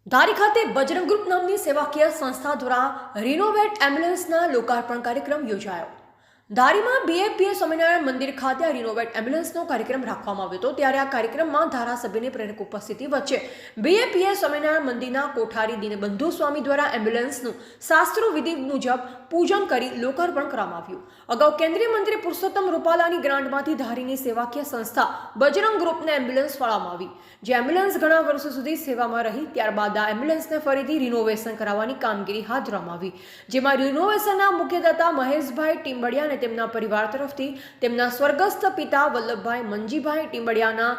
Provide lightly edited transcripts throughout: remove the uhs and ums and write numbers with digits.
ધારી ખાતે બજરંગ ગ્રુપ નામની સેવાકીય સંસ્થા દ્વારા રિનોવેટ એમ્બ્યુલન્સના લોકાર્પણ કાર્યક્રમ યોજાયો। ધારીમાં બીએપીએ સ્વામિનારાયણ મંદિર ખાતે આ રિનોવેટ એમ્બ્યુલન્સનો કાર્યક્રમ રાખવામાં આવ્યો હતો। ત્યારે આ કાર્યક્રમમાં ધારાસભ્યની પ્રેરક ઉપસ્થિતિ વચ્ચે બીએપીએ સ્વામિનારાયણ મંદિરના કોઠારી દિનબંધુ સ્વામી દ્વારા એમ્બ્યુલન્સનું શાસ્ત્રોવિધિ મુજબ પૂજન કરી લોકાર્પણ કરવામાં આવ્યું। અગાઉ કેન્દ્રીય મંત્રી પુરુષોત્તમ રૂપાલાની ગ્રાન્ટમાંથી ધારીની સેવાકીય સંસ્થા બજરંગ ગ્રુપને એમ્બ્યુલન્સ ફાળવવામાં આવી, જે એમ્બ્યુલન્સ ઘણા વર્ષો સુધી સેવામાં રહી। ત્યારબાદ આ એમ્બ્યુલન્સને ફરીથી રિનોવેશન કરાવવાની કામગીરી હાથ ધરવામાં આવી, જેમાં રિનોવેશનના મુખ્યદાતા મહેશભાઈ ટીમ્બડિયા અને તેમના પરિવાર તરફથી તેમના સ્વર્ગસ્થ પિતા વલ્લભભાઈ મંજીભાઈ ટીમ્બડિયાના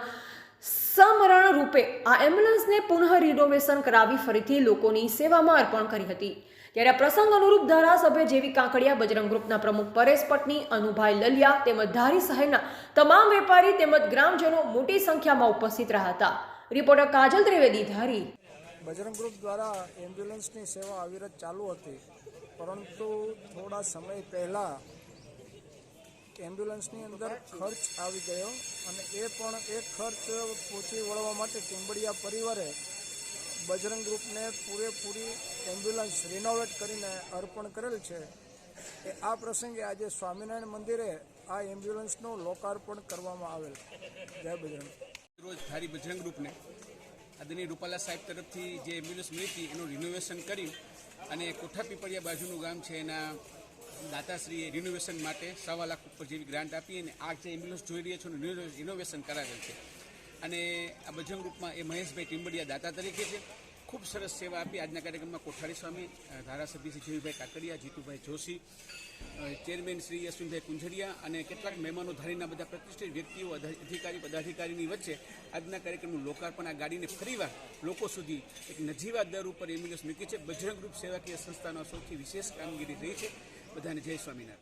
સમરણ રૂપે આ એમ્બ્યુલન્સને પુનઃ રિનોવેશન કરાવી ફરીથી લોકોની સેવામાં અર્પણ કરી હતી। ત્યારે આ પ્રસંગ અનુરૂપ ધારાસભ્ય જેવી કાકડિયા, બજરંગ ગ્રુપના પ્રમુખ પરેશ પટની, અનુભાઈ લલિયા તેમજ ધારી શહેરના તમામ વેપારી તેમજ ગ્રામજનો મોટી સંખ્યામાં ઉપસ્થિત રહ્યા હતા। રિપોર્ટર કાજલ ત્રિવેદી, ધારી। બજરંગ ગ્રુપ દ્વારા એમ્બ્યુલન્સની સેવા અવિરત ચાલુ હતી, પરંતુ થોડા સમય પહેલાં એમ્બ્યુલન્સની અંદર ખર્ચ આવી ગયો અને એ ખર્ચ પહોંચી વળવા માટે ટીમ્બડિયા પરિવારે બજરંગ ગ્રુપને પૂરેપૂરી એમ્બ્યુલન્સ રિનોવેટ કરીને અર્પણ કરેલ છે। આ પ્રસંગે આજે સ્વામિનારાયણ મંદિરે આ એમ્બ્યુલન્સનું લોકાર્પણ કરવામાં આવેલ। જય બજરંગ। રોજ ધારી બજરંગ ગ્રુપને આદરણીય રૂપાલા સાહેબ તરફથી જે એમ્બ્યુલન્સ મળી હતી એનું રિનોવેશન કરી અને કોઠા પીપળિયા બાજુનું ગામ છે એના દાતાશ્રીએ રિનોવેશન માટે 1.25 લાખ ઉપર જેવી ગ્રાન્ટ આપી અને આ જે એમ્બ્યુલન્સ જોઈ રહ્યા છો રિનોવેશન કરાવેલ છે। અને આ બજરંગ ગ્રુપમાં એ મહેશભાઈ ટીમ્બડિયા દાતા તરીકે છે, ખૂબ સરસ સેવા આપી। આજના કાર્યક્રમમાં કોઠારી સ્વામી, ધારાસભ્ય શ્રી જીવીભાઈ કાકડિયા, જીતુભાઈ જોશી, ચેરમેન શ્રી અશ્વિનભાઈ કુંજરિયા અને કેટલાક મહેમાનો, ધારીના બધા પ્રતિષ્ઠિત વ્યક્તિઓ, અધિકારી પદાધિકારીની વચ્ચે આજના કાર્યક્રમનું લોકાર્પણ, આ ગાડીને ફરીવાર લોકો સુધી એક નજીવા દર ઉપર એમ્બ્યુલન્સ મૂકી છે। બજરંગ ગ્રુપ સેવાકીય સંસ્થાનો સૌથી વિશેષ કામગીરી રહી છે। બધાને જય સ્વામિનારાયણ।